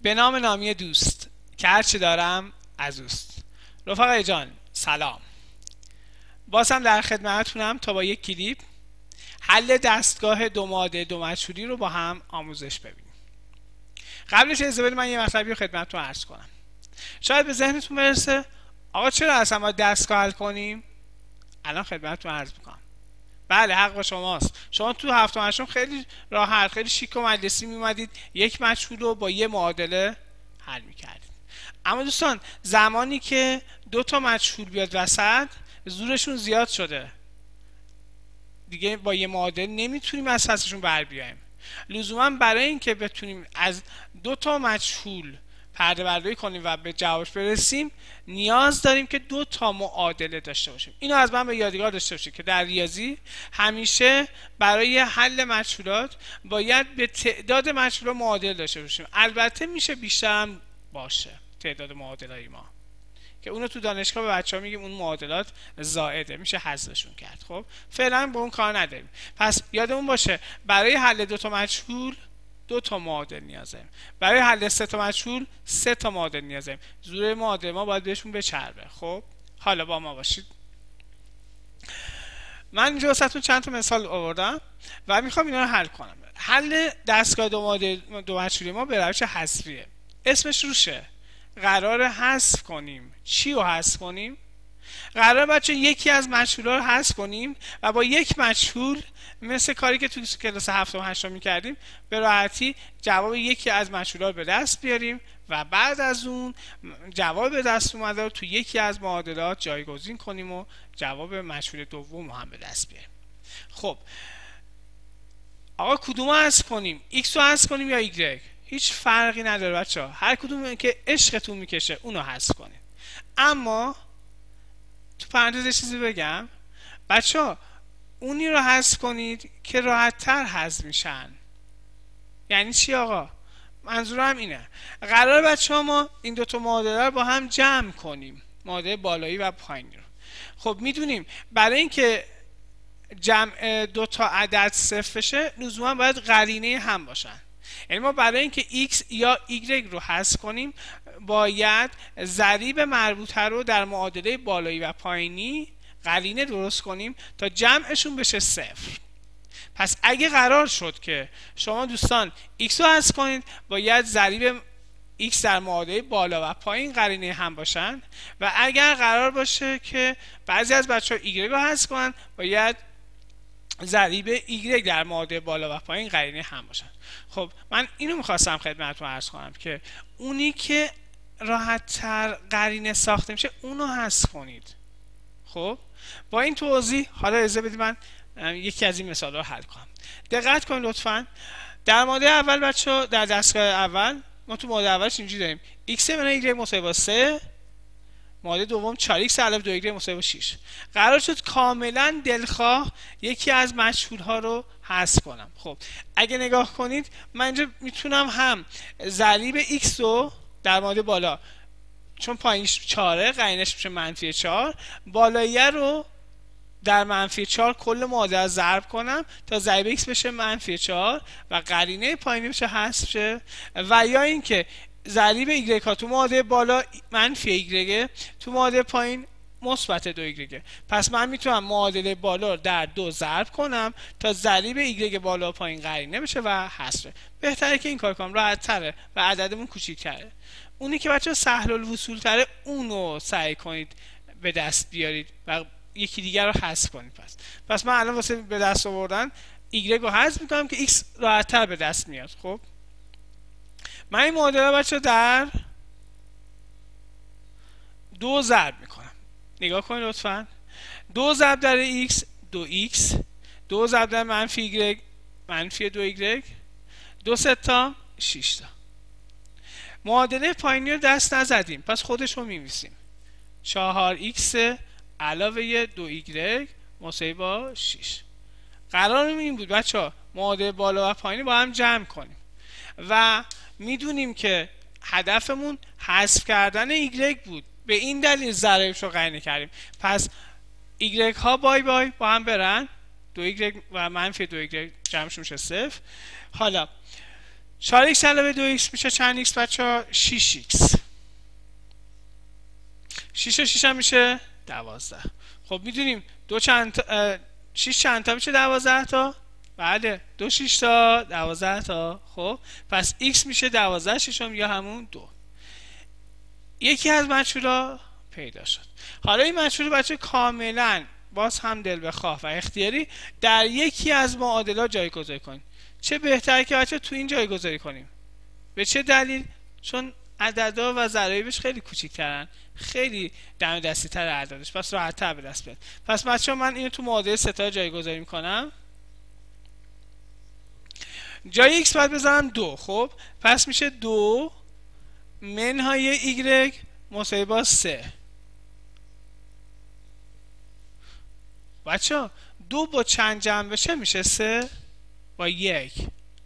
به نام نامی دوست که هرچه دارم از اوست. رفقای جان سلام، بازم در خدمتتونم تا با یک کلیپ حل دستگاه دو ماده دو مجهولی رو با هم آموزش ببینیم. قبلش اجازه بدید من یه مطلبی رو خدمتتون عرض کنم. شاید به ذهنتون برسه آقا چرا اصلا باید دستگاه حل کنیم؟ الان خدمتتون عرض میکنم. بله، حق با شماست. شما تو هفتم هشتم خیلی راحت، خیلی شیک و مجلسی میومدید یک مجهول رو با یه معادله حل میکردید. اما دوستان زمانی که دو تا مجهول بیاد وسط زورشون زیاد شده، دیگه با یه معادله نمیتونیم از پسشون بر بیایم. لزوما برای اینکه بتونیم از دو تا مجهول پرده برداری کنیم و به جوابش برسیم نیاز داریم که دو تا معادله داشته باشیم. اینو از من به یادگار داشته باشید که در ریاضی همیشه برای حل مجهولات باید به تعداد مجهولات معادله داشته باشیم. البته میشه بیشتر هم باشه تعداد معادلای ما، که اونو تو دانشگاه به بچه‌ها میگیم اون معادلات زائده، میشه حذفشون کرد. خب فعلا به اون کار نداریم. پس یادمون باشه برای حل دو تا مجهول دو تا معادل نیاز داریم، برای حل سه تا مجهول سه تا معادل نیاز داریم. زور معادل ما باید بهشون بچربه. خب حالا با ما باشید. من اینجا واسهتون چند تا مثال آوردم و میخوام اینا رو حل کنم. حل دستگاه دو معادل دو مجهولی ما به روش حذفیه. اسمش روشه. قرار حذف کنیم. چی رو حذف کنیم؟ قرار بچه یکی از مجهول‌ها رو حذف کنیم و با یک مجهول مثل کاری که تو کلاس هفتم و هشتم می‌کردیم به راحتی جواب یکی از مجهول‌ها رو به دست بیاریم و بعد از اون جواب به دست اومده رو تو یکی از معادلات جایگزین کنیم و جواب مجهول دوم رو هم به دست بیاریم. خب آقا کدوم رو حذف کنیم؟ x رو حذف کنیم یا y؟ هیچ فرقی نداره بچه‌ها، هر کدوم که عشقتون میکشه اونو حذف کنید. اما تو پرانتز یه چیزی بگم بچه‌ها، اونی رو حذف کنید که راحت تر حذف میشن. یعنی چی آقا؟ منظورم اینه قرار بچه‌ها ما این دوتا معادله رو با هم جمع کنیم، معادله بالایی و پایینی رو. خب میدونیم برای اینکه جمع دوتا عدد صفر بشه لزوما باید قرینه هم باشن. یعنی ما برای اینکه x یا y رو حذف کنیم باید ضریب مربوطه رو در معادله بالایی و پایینی قرینه درست کنیم تا جمعشون بشه صفر. پس اگه قرار شد که شما دوستان x رو حذف کنید باید ضریب x در معادله بالا و پایین قرینه هم باشن، و اگر قرار باشه که بعضی از بچه‌ها y رو حذف کنن باید ضریب y در معادله بالا و پایین قرینه هم باشن. خب من اینو میخواستم خدمتتون عرض کنم که اونی که راحت تر قرینه ساخته میشه اونو حذف کنید. خب با این توضیح حالا اجازه بدید من یکی از این مثال‌ها رو حل کنم. دقت کنید لطفاً. در معادله اول بچه‌ها در دستگاه اول ما تو معادله اولش اینجوری داریم x منهای y مساوی با 3، معادله دوم 4x علاوه 2y مساوی با 6. قرار شد کاملا دلخواه یکی از مجهول ها رو حذف کنم. خب اگه نگاه کنید من اینجا میتونم هم ضریب x رو در معادله بالا چون پایینش 4 قرینش میشه -4، بالایی رو در -4 کل معادله ضرب کنم تا ضریب x بشه -4 و قرینه پایینی بشه حذف شه، و یا اینکه ضریب y ها تو معادله بالا -y تو معادله پایین مثبت 2y. پس من میتونم معادله بالا رو در 2 ضرب کنم تا ضریب y بالا و پایین قرینه بشه و حذف. بهتره که این کار کنم، راحت تره و عددمون کوچیک‌تره. اونی که بچه‌ها سهل الوصول تره اونو سعی کنید به دست بیارید و یکی دیگر رو حذف کنید. پس من الان واسه به دست آوردن y رو حذف میکنم که x راحت تر به دست میاد. خب من این معادله بچه در 2 ضرب میکنم. نگاه کنید لطفا. 2 ضرب در x 2x، 2 ضرب در -y -2y، 2 سه تا 6 تا. معادله پایینی رو دست نزدیم پس خودش رو می‌نویسیم. 4x علاوه 2y مساوی با 6. قرارمون این بود بچه‌ها معادله بالا و پایینی با هم جمع کنیم و میدونیم که هدفمون حذف کردن y بود، به این دلیل ضریبش رو قرینه کردیم. پس y ها بای بای با هم برن، 2y و -2y جمعشون میشه 0. حالا 4x علاوه 2x میشه چند x بچه ها؟ 6x. 6 و 6 هم میشه 12. خب میدونیم 6 چند تا میشه 12 تا؟ بله 2 6 تا 12 تا. خب پس x میشه 12 ششم یا همون 2. یکی از مجهولا پیدا شد. حالا این مجهول بچه کاملا باز هم دل بخواه و اختیاری در یکی از معادلات جایگذاری کنیم. چه بهتره که بچه تو این جایگذاری کنیم. به چه دلیل؟ چون عددا و ضرایبش خیلی کوچیک‌ترن، خیلی دم دستی تر اعدادش، پس راحت تر به دست بیاد. پس بچه من اینو تو معادله ستا جایگذاری میکنم. جای x باید بذارم 2. خب پس میشه 2 منهای y مساوی با 3. بچه 2 با چند جمع بشه میشه 3 با 1.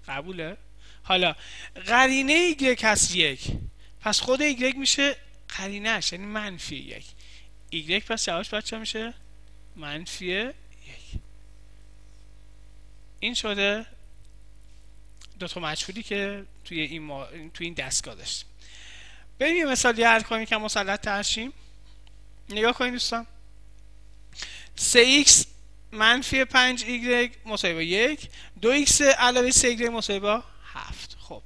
قبوله؟ حالا قرینه y هست 1، پس خود y میشه قرینه‌اش، یعنی منفی 1. y پس جوابش بچه میشه منفی 1. این شده دو تا مجهولی که توی این دستگاه داشتیم. بریم یه مثالی حل کنیم که مسلط تر شیم. نگاه کنید دوستان. 3x منفی 5y مساوی با 1، 2x علاوه 3y مساوی با 7. خب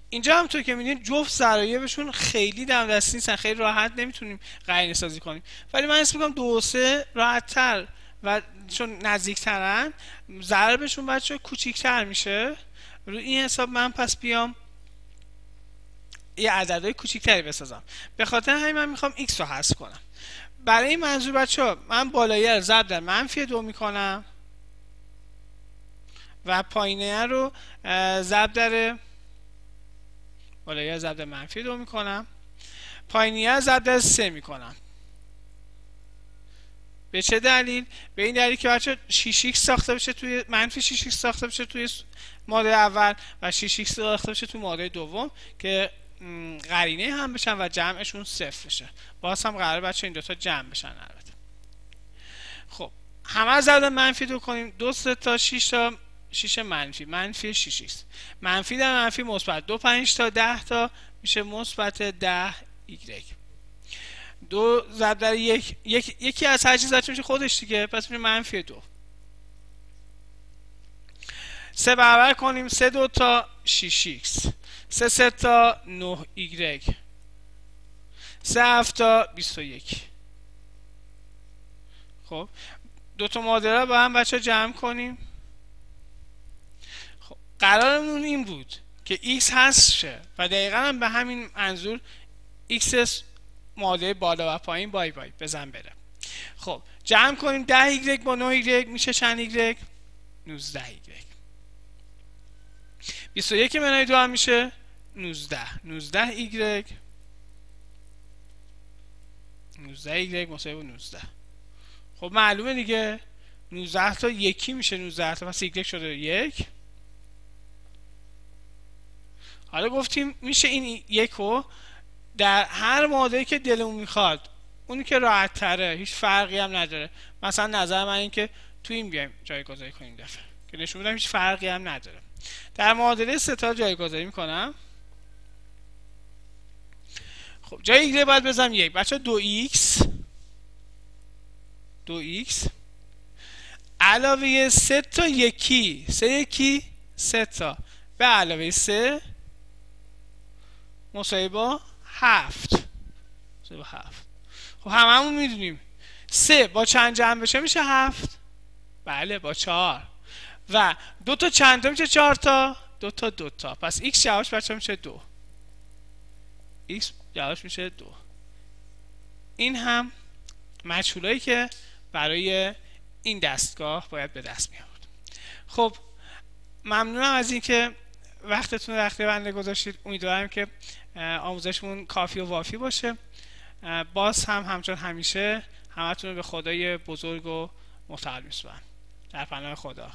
اینجا هم تو که می‌بینید جفت ضرایبشون خیلی دم دستی نیستن، خیلی راحت نمیتونیم قرینه سازی کنیم، ولی من اسم می‌کنم 2 و 3 راحت تر و چون نزدیک‌ترن ضربشون بچه کوچیک‌تر میشه. رو این حساب من پس بیام یه عددهای کوچیک‌تری بسازم. به خاطر همین من میخوام x رو حذف کنم. برای این منظور بچه‌ها من بالاییه رو ضرب در منفی 2 میکنم و پایینیه رو ضرب در بالاییه ضرب در منفی 2 میکنم، پایینیه ضرب در 3 میکنم. به چه دلیل؟ به این دلیل که بچه 6x ساخته بشه توی منفی 6x ساخته بشه توی معادله اول و 6x ساخته بشه توی معادله دوم که قرینه هم بشن و جمعشون 0 بشه. باز هم قراره بچه این دوتا جمع بشن البته. خب همه ضرب منفی 2 کنیم. 2 3 تا 6 تا 6 منفی 6x منفی در منفی مثبت 2 5 تا 10 تا میشه مثبت 10 y. 2 ضرب در یکی از هر چیز میشه خودش دیگه، پس میشه منفی 2. 3 برابر کنیم. 3 2 تا 6x 3 3 تا 9y 3 7 تا 21. خب دو تا معادله رو با هم بچه جمع کنیم. خب قرارمون این بود که x حذف شه و دقیقا هم به همین منظور x معادله بالا و پایین بای بای بزن بره. خب جمع کنیم. 10y با 9y میشه چند y؟ 19y. 21 منهای 2 هم میشه 19y 19y مساوی با 19. خب معلومه دیگه 19 تا یکی میشه 19 تا، پس y شده 1. حالا گفتیم میشه این یکو در هر معادله که دلمون میخواد، اونی که راحت تره هیچ فرقی هم نداره. مثلا نظر من این که تو این بیایم جایگذاری کنیم دفعه که نشون بدم هیچ فرقی هم نداره. در معادله ستا جایگذاری میکنم. خب جای y باید بذارم 1. بچه 2x علاوه 3 تا یکی 3 تا به علاوه 3 مساوی با 7. خب هممون میدونیم 3 با چند جمع بشه میشه 7. بله با 4. و 2 تا چند تا میشه 4 تا؟ 2 تا 2 تا. پس x جوابش بچه میشه 2. x جوابش میشه 2. این هم مجهولایی که برای این دستگاه باید به دست می آورد. خب ممنونم از اینکه وقتتون رو وقت بنده گذاشتید. امیدوارم که آموزشمون کافی و وافی باشه. باز هم همچون همیشه همتون رو به خدای بزرگ و متعال می‌سپارم. در پناه خدا.